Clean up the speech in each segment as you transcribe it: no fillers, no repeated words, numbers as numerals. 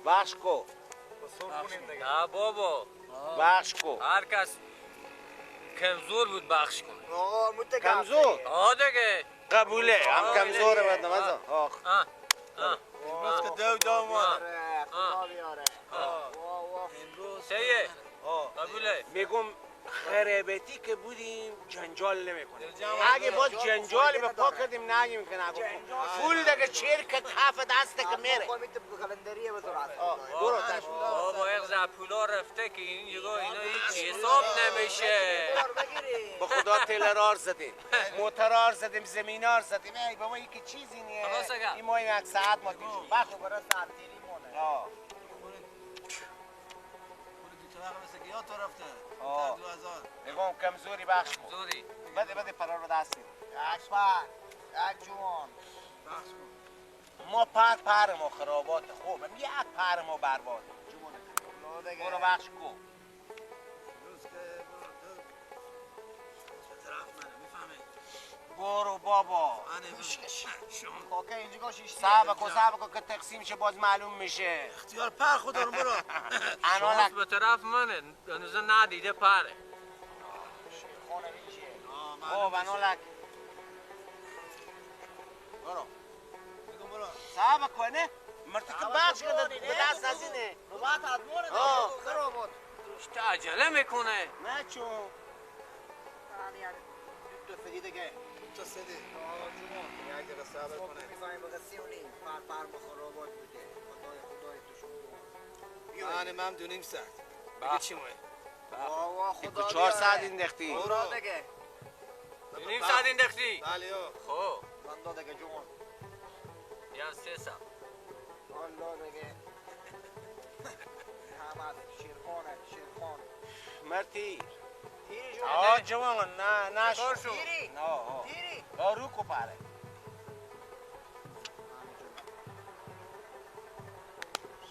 بخش کو. نه بابا بخش کو. هر کس کمزور بود بخش کنه. آقا متکفی. کمزور. دیگه قبوله. هم کمزوره بدم از آخ. امروز که دو اومد. خدا بیاره. امروز سیه قبوله. میگم خرابتی که بودیم جنجال نمیکنه. اگه باز جنجال به پا کردیم نگیم که نگم. فول دیگه چرک کف دسته که میره. کلندریه به طور برو تاش. بابا یک پولا رفته که اینا هیچ حساب نمیشه. به خدا تلرار زدیم، موترار زدیم، زمینار زدیم. ای بابا این که چیزی نیه. این ما این یک ساعت ما دیشون. بخش برای ساعت تیری مونه. مثل که یا تو رفته. 2000. نگم کمزوری بخش کن. زوری بده پرا رو دستیم. یک بر یک جوان بخش کن. ما پر ما خرابات خوب. یک پر ما برباد. برو بخش کن. امروز که طرف منه میفهمی؟ برو بابا. شما که اینجا شیشتی صبر کن که تقسیم شه باز معلوم میشه. اختیار پر خدا رو برو. شانس به طرف منه. هنوز ندیده پره. او بنولک. برو. بگم برو. صبر کنه. مرتکب بخش کرده به دست از اینه. نوبت ادمونه خراب بود. چه عجله میکنه. نه چون. تو فدی دیگه تو سدی. یک دقیقه صبر کنه. میفهمیم بگه 3 و نیم پر بخرابات بوده. خدای توشون من من دو نیم ساعت. بگه چی موی؟ بابا خدا 4 ساعت انداختی. برو دیگه نیم ساعت انداختی. بله او. خب بنده دیگه جون یا 3 ساعت. الله دیگه حمد شیرخان مرتی. تیری جون جوان نه چطور شد؟ تیری نه تیری دارو کو پاره.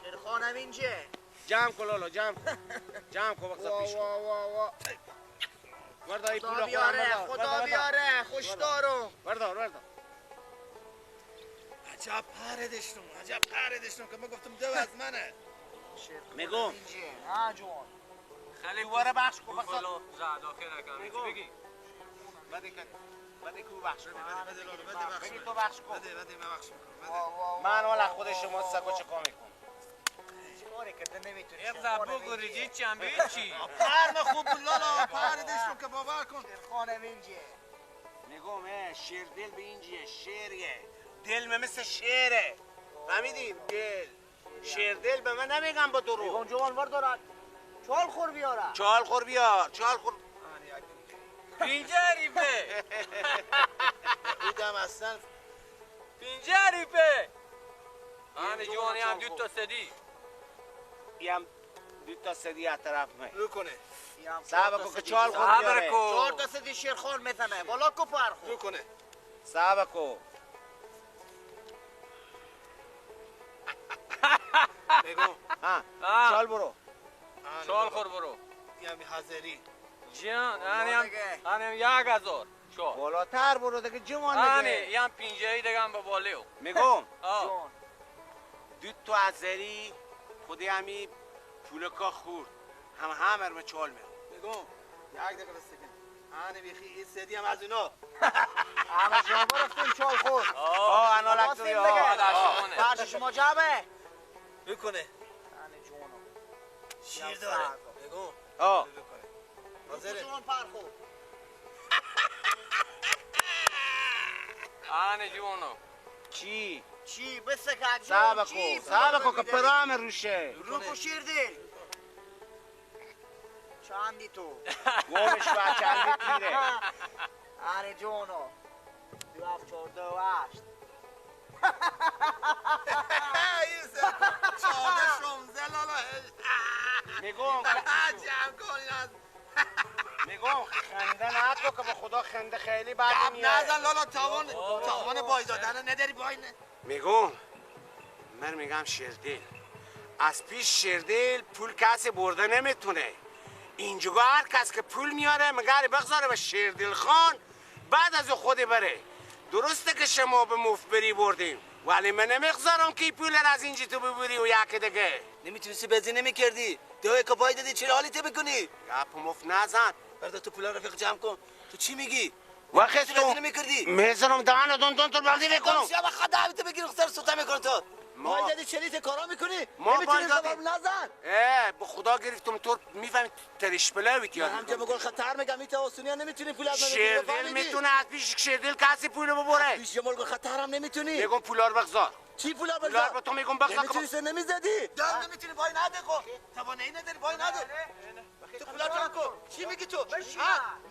شیرخان هم اینجا جمع کن لالا جمع کن وقتا پیش کن. وا بردار این خدا پولا بیاره خدا بیاره خوش دارو بردار. عجب پره دشتم که ما گفتم دو از منه. میگم ها جون خیلی دوباره بخش کن بخدا. بخلا زد آخر نکنم. چی بگی؟ بده کو بخش. بده لولو بده بخش. بگی تو بخش کن. بده من بخش میکنم. من والا خود شما سگو چکا میکن. چیکاره کرده نمیتونی یک زبو گریجی چند چی؟ پر خوب لالا پره دشتم که باور کن. شیرخان هم اینجا میگم شیر دل به اینجیه شیریه. دل مثل شیره. فهمیدین؟ دل شیر دل به من نمیگم با درو. میگم جوان ور دارد چال خور بیاره چال خور بیار. 50 ریپه. بودم اصلا 50 ریپه. آن جوانی هم 2 تا سدی. یم 2 تا سدی از طرف من. رو کنه. صبر کن که چال خور صبر بیاره. کن. 4 تا سدی شیرخان میزنه بالا کو پر رو کنه. صبر کن. بگو. چال برو. چال خور برو. یعنی حاضری. جان آنیم 1000 چال. بالاتر برو دیگه جوان آنی دیگه. یم 50 دیگه به بالیو. میگم جون 2 تا ازری خودی همی پولکا خورد. همه رو چال میاد. بگو. یک دقیقه بستکن. آنه بیخی این سدی هم از اونا. همه شما برفتیم چال خور انا لکتوی فرش شما جمعه رو کنه. آنه جونو شیر داره. بگو. آه رو کنه. حاضره. جون پر خور آن جونو. چی بسکه صبر کن که پرام روشه. رو کو شیر دل چندی تو گومش بچندی تیره. آنه جونو 2748 14 لالا. میگم جمع کن از. میگم خنده نکن که به خدا خنده خیلی بد گپ میاد. نزن لالا تاوان بای دادن نداری بای نه. میگم من میگم شیردل از پیش شیردل پول کسی برده نمیتونه. اینجا هر کس که پول میاره مگر بگذاره به شیردل خان بعد از خود بره. درسته که شما به مفبری بردیم ولی من نمیگذارم که پول از اینجا تو ببری و یکی دیگه. نمیتونستی بازی نمیکردی؟ دهای کپای دادی چرا حالیت بکنی؟ گپ مفت نزن. بردا تو پولا رفیق جمع کن. تو چی میگی؟ وقت تو بازی نمیکردی؟ میذارم دهن دون تو بازی بکنم. یا بخدا دعوت بگیر خسر سوتا میکن تو. ما- پای دادی چریت کارا میکنی؟ ما نمیتونی پای دادی. خبر نزن. به خدا گرفتم تو میفهمی تریش بلاویت من یاد همجا میکنم. بگل خطر میگم این آسونیا نمیتونی پول از من بگیری. شیردل فهمیدی؟ میتونه از پیش شیردل کسی پول ببره. پیش جمال گل خطر هم نمیتونی. میگم پولار بگذار. چی پولا پولار بذار؟ به تو میگم بگذار. نمیتونی سر نمیزدی؟ دار نمیتونی پای نده خو. توانایی نداری پای نده. تو پولا جمع کن. چی میگی تو؟ ها؟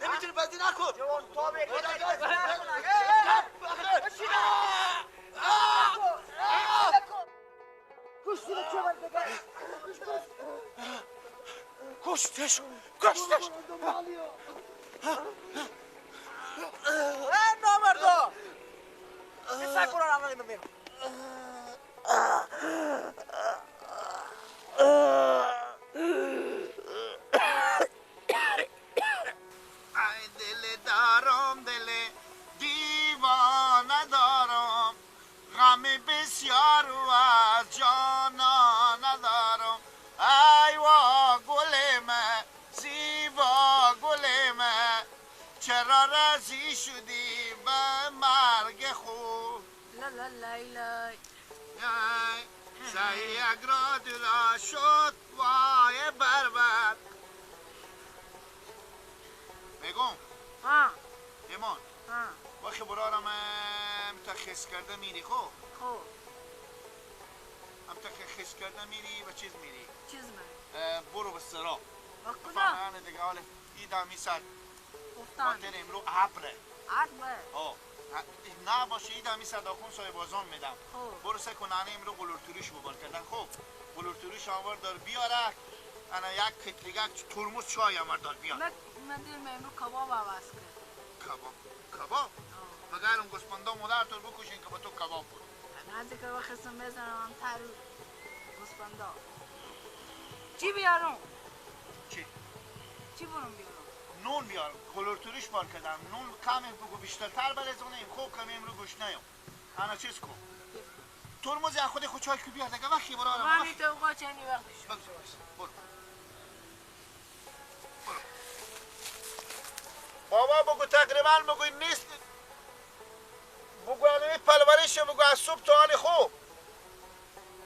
نمیتونی بازی نکن. کشتش. نامردو بسر کنن اول میمیم ای دل دارم دل دیوانه دارم غم بسیار و از جانا ندارم ای وا گل من زیبا گل من چرا رازی شدی به مرگ خوب لا لا لا لا سعی اگراد شد وای بربد میگم ها ایمان ها وقتی برارم تخص کرده میری خب خب هم تخص کرده میری و چیز میری چیز من برو به سرا با کجا فهمانه دیگه حالا ایدا میسد گفتم خاطر امرو عبره عقبه نه باشه ایدا میسد آخون سای بازان میدم خب برو سکو نانه امرو قلورتوریش ببار کردن خب قلورتوریش آور دار بیاره انا یک کتلیگه ترموز چای آور دار بیاره من دیر من امرو کباب عوض کرد کباب مگر اون گسپنده مادر تور بکشین که با تو کباب بود نزدیک که بخستم بزنم هم ترو گسپندا چی بیارم؟ چی برم بیارم؟ نون بیار قلورتوریش بار کردم نون کم بگو بیشترتر برزونیم خوب کم امرو گوش نیام انا چیز کن ترمز یا خود چای که بیار دیگه وقتی برارم من این تو چنی وقتی شد برو بابا بگو تقریبا بگو نیست بگو انمی پلورش بگو از صبح تا آن خوب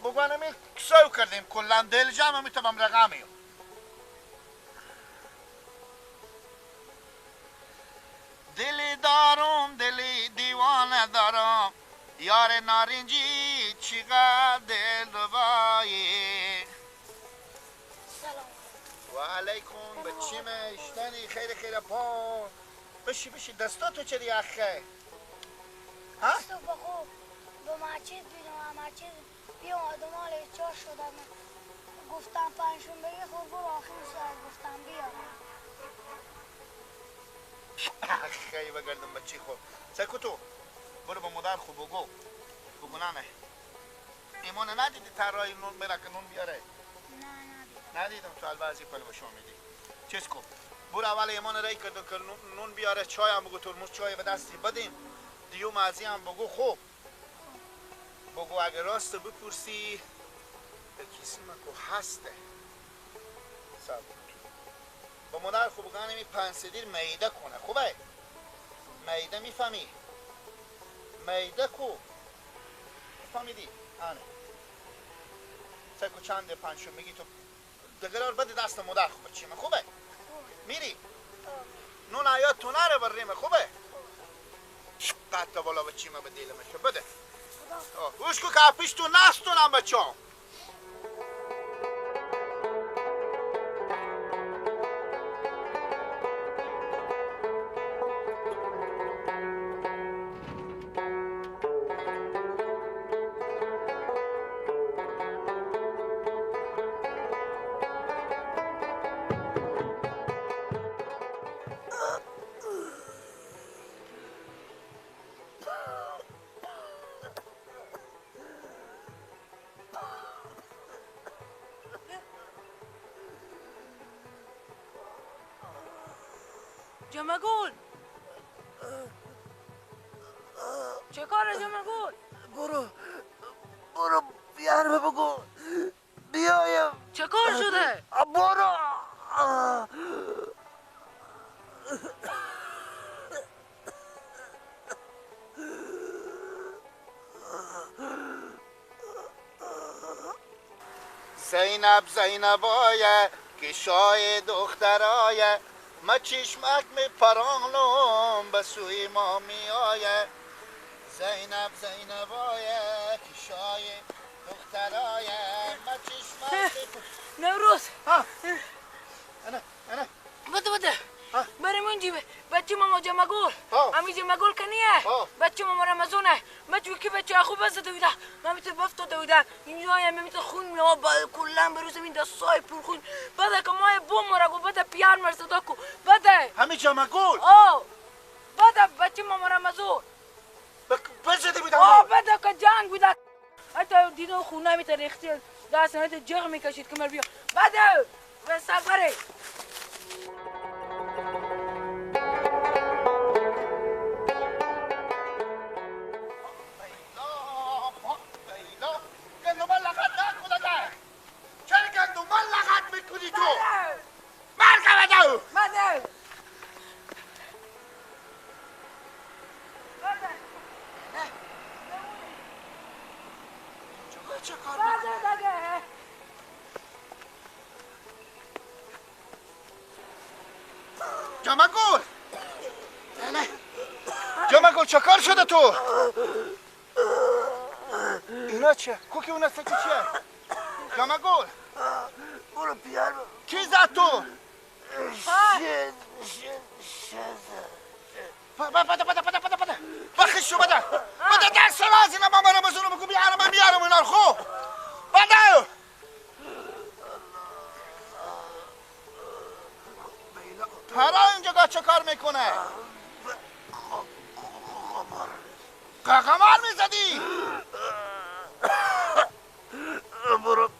بگو انمی کسایو کردیم کلن دل جمع میتونم رقمی دلی دارم دلی دیوانه دارم یار نارنجی چقدر دل ربایی و علیکم به چیم اشتنی خیلی پا بشی دستاتو چری اخه ها؟ صبح خوب به مسجد بیدم مسجد بیام آدم حال چار شدم گفتم پنجشون بگی خوب برو آخر ساعت گفتم بیا خیلی بگردم بچی خوب سکو تو برو با مادر خوب بگو نه ایمان ندیدی ترای نون برا که نون بیاره نه ندیدم تو البازی پل بشو میدی چیز کن برو اول ایمان رای کردم که نون بیاره چای هم بگو ترموز چای به دستی بدیم دیو مازی هم بگو خوب بگو اگه راست بپرسی به کسی مکو هسته صبر با مادر خوب بگانه می پنسدیر میده کنه خوبه میده میفهمی میده کو فهمیدی آنه سکو چند پنجشون میگی تو دقیقا بده دست مادر خوبه چی من خوبه میری نون آیات تو نره بر ریمه خوبه قطع بالا به چی من به دیلمه شو بده گوش کو که پیش تو نستونم بچه ها جمگول چه کاره جمگول؟ برو برو بیار بگو بیایم چه کار شده؟ برو زینبایه که شای دخترایه ما چشمک می پرانلوم به سوی ما می آیه زینبایه که شای دخترایه ما چشمک می نوروز انا بده بریم اونجی بچه ماما جمگول ها. امی جمگول کنیه ها. بچه ماما رمزونه بچه که بچه خوب بزده بوده من میتونه بفتاده بوده اینجا هم میتونه خون میاد کلن بروز این دستای پر خون بده که مای بوم مرگو بده پیار مرسدا کو بده همه جمگول بده بچه ماما رمزون بزده بودم بده که جنگ بوده حتی دیدن خونه میتونه ریختی دست نهایت جغ میکشید که مر بیا بده و سفره جمگول چه کار شده تو؟ اینا چه؟ کوکی اون است که چیه؟ جمگول برو بیار کی زد تو؟ بده بخشو بده دست راز اینا ماما رو بزنو بگو بیارم اینا رو خب بده پرا اینجا چه کار میکنه؟ قمر میزدی؟ برو